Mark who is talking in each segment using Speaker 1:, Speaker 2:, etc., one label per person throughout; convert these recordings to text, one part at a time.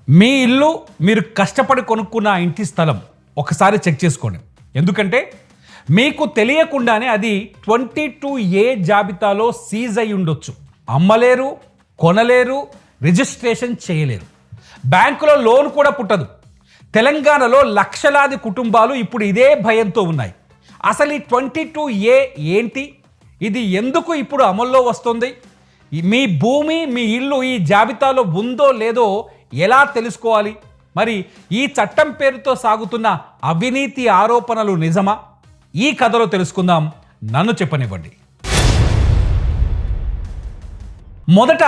Speaker 1: మీ ఇల్లు మీరు కష్టపడి కొనుక్కున్న ఆ ఇంటి స్థలం ఒకసారి చెక్ చేసుకోండి. ఎందుకంటే మీకు తెలియకుండానే అది 22A జాబితాలో సీజ్ అయి ఉండొచ్చు. అమ్మలేరు, కొనలేరు, రిజిస్ట్రేషన్ చేయలేరు, బ్యాంకులో లోన్ కూడా పుట్టదు. తెలంగాణలో లక్షలాది కుటుంబాలు ఇప్పుడు ఇదే భయంతో ఉన్నాయి. అసలు ఈ 22A ఏంటి? ఇది ఎందుకు ఇప్పుడు అమల్లో వస్తుంది? మీ భూమి, మీ ఇల్లు ఈ జాబితాలో ఉందో లేదో ఎలా తెలుసుకోవాలి? మరి ఈ చట్టం పేరుతో సాగుతున్న అవినీతి ఆరోపణలు నిజమా? ఈ కథలో తెలుసుకుందాం. నన్ను చెప్పనివ్వండి. మొదట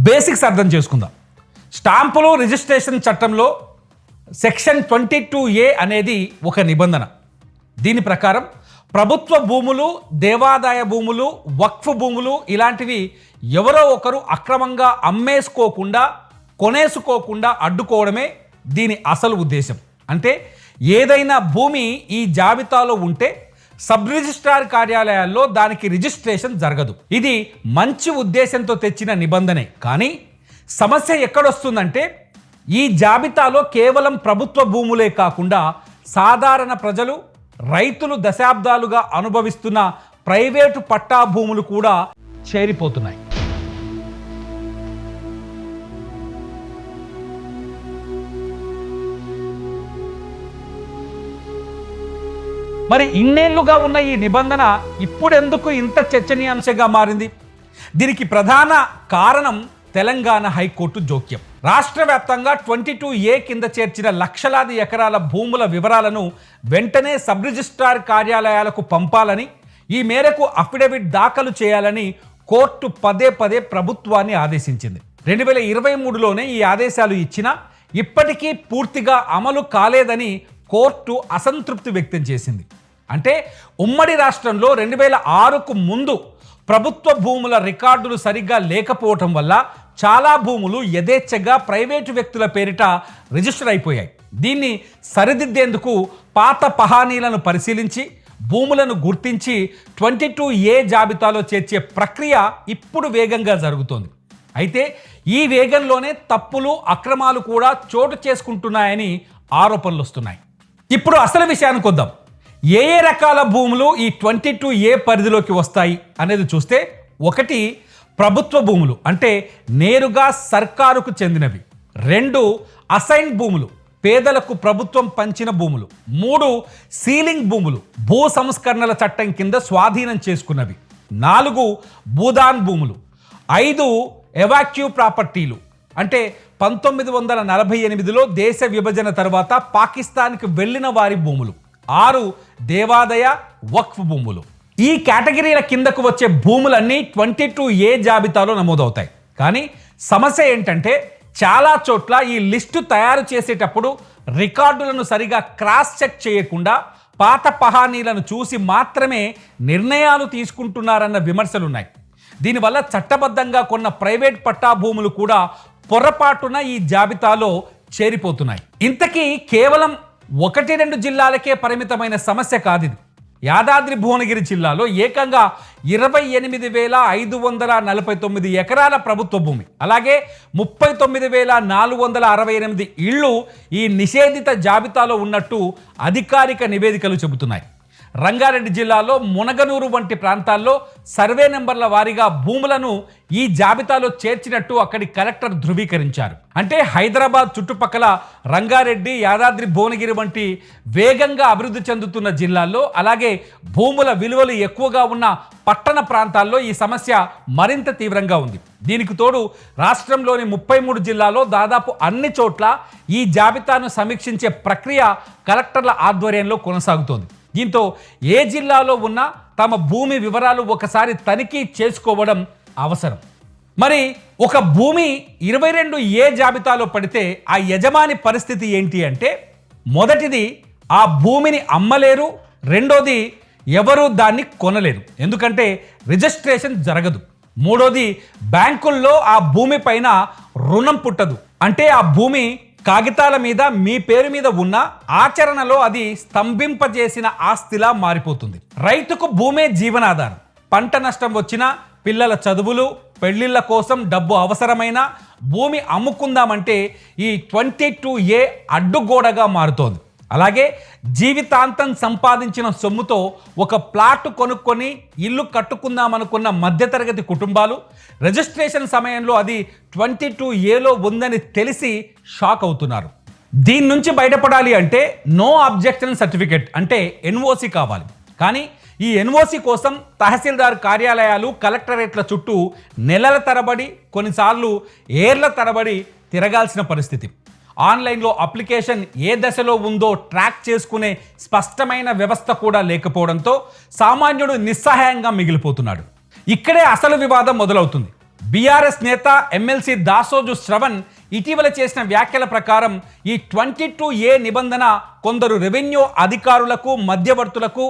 Speaker 1: బేసిక్స్ అర్థం చేసుకుందాం. స్టాంపులు రిజిస్ట్రేషన్ చట్టంలో సెక్షన్ 22A అనేది ఒక నిబంధన. దీని ప్రకారం ప్రభుత్వ భూములు, దేవాదాయ భూములు, వక్ఫ్ భూములు ఇలాంటివి ఎవరో ఒకరు అక్రమంగా అమ్మేసుకోకుండా, కొనేసుకోకుండా అడ్డుకోవడమే దీని అసలు ఉద్దేశం. అంటే ఏదైనా భూమి ఈ జాబితాలో ఉంటే సబ్ రిజిస్ట్రార్ కార్యాలయాల్లో దానికి రిజిస్ట్రేషన్ జరగదు. ఇది మంచి ఉద్దేశంతో తెచ్చిన నిబంధనే. కానీ సమస్య ఎక్కడొస్తుందంటే ఈ జాబితాలో కేవలం ప్రభుత్వ భూములే కాకుండా సాధారణ ప్రజలు, రైతులు దశాబ్దాలుగా అనుభవిస్తున్న ప్రైవేటు పట్టా భూములు కూడా చేరిపోతున్నాయి. మరి ఇన్నేళ్లుగా ఉన్న ఈ నిబంధన ఇప్పుడెందుకు ఇంత చర్చనీయాంశంగా మారింది? దీనికి ప్రధాన కారణం తెలంగాణ హైకోర్టు జోక్యం. రాష్ట్ర వ్యాప్తంగా 22A కింద చేర్చిన లక్షలాది ఎకరాల భూముల వివరాలను వెంటనే సబ్ రిజిస్ట్రార్ కార్యాలయాలకు పంపాలని, ఈ మేరకు అఫిడవిట్ దాఖలు చేయాలని కోర్టు పదే పదే ప్రభుత్వాన్ని ఆదేశించింది. 2023లోనే ఈ ఆదేశాలు ఇచ్చినా ఇప్పటికీ పూర్తిగా అమలు కాలేదని కోర్టు అసంతృప్తి వ్యక్తం చేసింది. అంటే ఉమ్మడి రాష్ట్రంలో 2006కు ముందు ప్రభుత్వ భూముల రికార్డులు సరిగ్గా లేకపోవటం వల్ల చాలా భూములు యథేచ్ఛగా ప్రైవేటు వ్యక్తుల పేరిట రిజిస్టర్ అయిపోయాయి. దీన్ని సరిదిద్దేందుకు పాత పహానీలను పరిశీలించి భూములను గుర్తించి 22A జాబితాలో చేర్చే ప్రక్రియ ఇప్పుడు వేగంగా జరుగుతోంది. అయితే ఈ వేగంలోనే తప్పులు, అక్రమాలు కూడా చోటు చేసుకుంటున్నాయని ఆరోపణలు వస్తున్నాయి. ఇప్పుడు అసలు విషయానికి వద్దాం. ఏ రకాల భూములు ఈ 22A పరిధిలోకి వస్తాయి అనేది చూస్తే, ఒకటి ప్రభుత్వ భూములు, అంటే నేరుగా సర్కారుకు చెందినవి. 2 అసైన్ భూములు, పేదలకు ప్రభుత్వం పంచిన భూములు. 3 సీలింగ్ భూములు, భూ సంస్కరణల చట్టం కింద స్వాధీనం చేసుకున్నవి. 4 భూదాన్ భూములు. 5 ఎవాక్యూ ప్రాపర్టీలు, అంటే 1948లో దేశ విభజన తర్వాత పాకిస్తాన్కి వెళ్ళిన వారి భూములు. 6 దేవాదాయ, వక్ఫ్ భూములు. ఈ కేటగిరీల కిందకు వచ్చే భూములన్నీ 22A జాబితాలో నమోదవుతాయి. కానీ సమస్య ఏంటంటే చాలా చోట్ల ఈ లిస్టు తయారు చేసేటప్పుడు రికార్డులను సరిగా క్రాస్ చెక్ చేయకుండా పాత పహానీలను చూసి మాత్రమే నిర్ణయాలు తీసుకుంటున్నారన్న విమర్శలున్నాయి. దీనివల్ల చట్టబద్ధంగా కొన్న ప్రైవేట్ పట్టా భూములు కూడా పొరపాటున ఈ జాబితాలో చేరిపోతున్నాయి. ఇంతకీ కేవలం 1-2 జిల్లాలకే పరిమితమైన సమస్య కాదిది. యాదాద్రి భువనగిరి జిల్లాలో ఏకంగా 28,549 ఎకరాల ప్రభుత్వ భూమి, అలాగే 39,468 ఇళ్ళు ఈ నిషేధిత జాబితాలో ఉన్నట్టు అధికారిక నివేదికలు చెబుతున్నాయి. రంగారెడ్డి జిల్లాలో మునగనూరు వంటి ప్రాంతాల్లో సర్వే నెంబర్ల వారీగా భూములను ఈ జాబితాలో చేర్చినట్టు అక్కడి కలెక్టర్ ధృవీకరించారు. అంటే హైదరాబాద్ చుట్టుపక్కల రంగారెడ్డి, యాదాద్రి భువనగిరి వంటి వేగంగా అభివృద్ధి చెందుతున్న జిల్లాల్లో, అలాగే భూముల విలువలు ఎక్కువగా ఉన్న పట్టణ ప్రాంతాల్లో ఈ సమస్య మరింత తీవ్రంగా ఉంది. దీనికి తోడు రాష్ట్రంలోని 33 జిల్లాల్లో దాదాపు అన్ని చోట్ల ఈ జాబితాను సమీక్షించే ప్రక్రియ కలెక్టర్ల ఆధ్వర్యంలో కొనసాగుతోంది. దీంతో ఏ జిల్లాలో ఉన్నా తమ భూమి వివరాలు ఒకసారి తనిఖీ చేసుకోవడం అవసరం. మరి ఒక భూమి 22A జాబితాలో పడితే ఆ యజమాని పరిస్థితి ఏంటి అంటే, మొదటిది ఆ భూమిని అమ్మలేరు, రెండోది ఎవరు దాన్ని కొనలేరు, ఎందుకంటే రిజిస్ట్రేషన్ జరగదు. మూడోది బ్యాంకుల్లో ఆ భూమి పైన రుణం పుట్టదు, అంటే ఆ భూమి కాగితాల మీద మీ పేరు మీద ఉన్న ఆచరణలో అది స్తంభింపజేసిన ఆస్తిలా మారిపోతుంది. రైతుకు భూమే జీవనాధారం. పంట నష్టం వచ్చినా, పిల్లల చదువులు, పెళ్లిళ్ళ కోసం డబ్బు అవసరమైన భూమి అమ్ముకుందామంటే ఈ 22A అడ్డుగోడగా మారుతోంది. అలాగే జీవితాంతం సంపాదించిన సొమ్ముతో ఒక ప్లాట్ కొనుక్కొని ఇల్లు కట్టుకుందామనుకున్న మధ్యతరగతి కుటుంబాలు రిజిస్ట్రేషన్ సమయంలో అది 22Aలో ఉందని తెలిసి షాక్ అవుతున్నారు. దీని నుంచి బయటపడాలి అంటే నో అబ్జెక్షన్ సర్టిఫికెట్ అంటే NOC కావాలి. కానీ ఈ NOC కోసం తహసీల్దార్ కార్యాలయాలు, కలెక్టరేట్ల చుట్టూ నెలల తరబడి, కొన్నిసార్లు ఏళ్ల తరబడి తిరగాల్సిన పరిస్థితి. ఆన్లైన్లో అప్లికేషన్ ఏ దశలో ఉందో ట్రాక్ చేసుకునే స్పష్టమైన వ్యవస్థ కూడా లేకపోవడంతో సామాన్యుడు నిస్సహాయంగా మిగిలిపోతున్నాడు. ఇక్కడే అసలు వివాదం మొదలవుతుంది. బీఆర్ఎస్ నేత ఎమ్మెల్సీ దాసోజు శ్రవణ్ ఇటీవల చేసిన వ్యాఖ్యల ప్రకారం ఈ 22A నిబంధన కొందరు రెవెన్యూ అధికారులకు, మధ్యవర్తులకు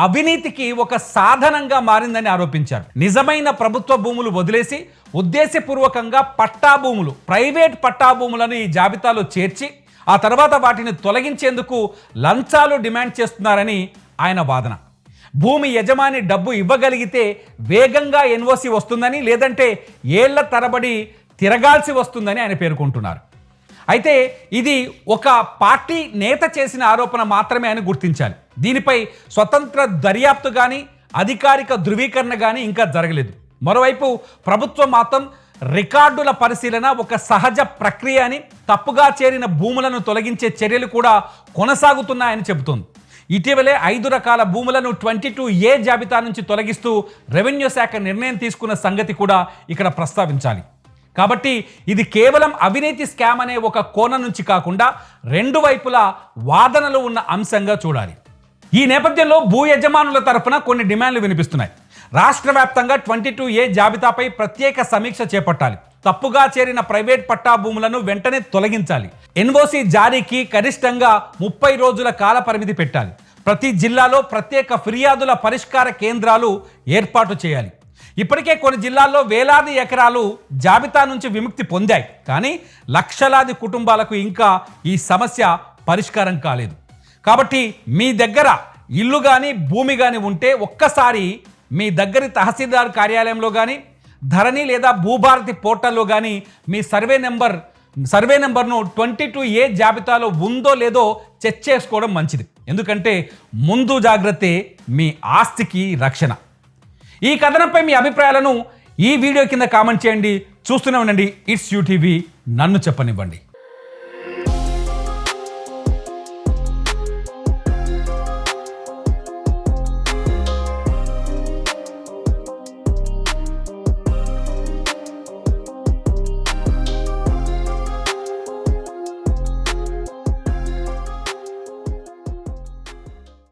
Speaker 1: అవినీతికి ఒక సాధనంగా మారిందని ఆరోపించారు. నిజమైన ప్రభుత్వ భూములు వదిలేసి ఉద్దేశపూర్వకంగా పట్టా భూములు, ప్రైవేట్ పట్టా భూములను ఈ జాబితాలో చేర్చి ఆ తర్వాత వాటిని తొలగించేందుకు లంచాలు డిమాండ్ చేస్తున్నారని ఆయన వాదన. భూమి యజమాని డబ్బు ఇవ్వగలిగితే వేగంగా NOC వస్తుందని, లేదంటే ఏళ్ల తరబడి తిరగాల్సి వస్తుందని ఆయన పేర్కొంటున్నారు. అయితే ఇది ఒక పార్టీ నేత చేసిన ఆరోపణ మాత్రమే అని గుర్తించాలి. దీనిపై స్వతంత్ర దర్యాప్తు కానీ, అధికారిక ధృవీకరణ కానీ ఇంకా జరగలేదు. మరోవైపు ప్రభుత్వం మాత్రం రికార్డుల పరిశీలన ఒక సహజ ప్రక్రియ అని, తప్పుగా చేరిన భూములను తొలగించే చర్యలు కూడా కొనసాగుతున్నాయని చెబుతోంది. ఇటీవలే 5 రకాల భూములను 22A జాబితా నుంచి తొలగిస్తూ రెవెన్యూ శాఖ నిర్ణయం తీసుకున్న సంగతి కూడా ఇక్కడ ప్రస్తావించాలి. కాబట్టి ఇది కేవలం అవినీతి స్కామ్ అనే ఒక కోణం నుంచి కాకుండా రెండు వైపులా వాదనలు ఉన్న అంశంగా చూడాలి. ఈ నేపథ్యంలో భూ యజమానుల తరఫున కొన్ని డిమాండ్లు వినిపిస్తున్నాయి. రాష్ట్ర వ్యాప్తంగా 22A జాబితాపై ప్రత్యేక సమీక్ష చేపట్టాలి. తప్పుగా చేరిన ప్రైవేట్ పట్టా భూములను వెంటనే తొలగించాలి. NOC జారీకి కనిష్టంగా 30 రోజుల కాల పరిమితి పెట్టాలి. ప్రతి జిల్లాలో ప్రత్యేక ఫిర్యాదుల పరిష్కార కేంద్రాలు ఏర్పాటు చేయాలి. ఇప్పటికే కొన్ని జిల్లాల్లో వేలాది ఎకరాలు జాబితా నుంచి విముక్తి పొందాయి. కానీ లక్షలాది కుటుంబాలకు ఇంకా ఈ సమస్య పరిష్కారం కాలేదు. కాబట్టి మీ దగ్గర ఇల్లు కానీ, భూమి కానీ ఉంటే ఒక్కసారి మీ దగ్గరి తహసీల్దార్ కార్యాలయంలో కానీ, ధరణి లేదా భూభారతి పోర్టల్లో కానీ మీ సర్వే నెంబర్ను 22A జాబితాలో ఉందో లేదో చెక్ చేసుకోవడం మంచిది. ఎందుకంటే ముందు జాగ్రత్తే మీ ఆస్తికి రక్షణ. ఈ కథనంపై మీ అభిప్రాయాలను ఈ వీడియో కింద కామెంట్ చేయండి. చూస్తూనే ఉండండి ఇట్స్ యూటీవీ, నన్ను చెప్పనివ్వండి.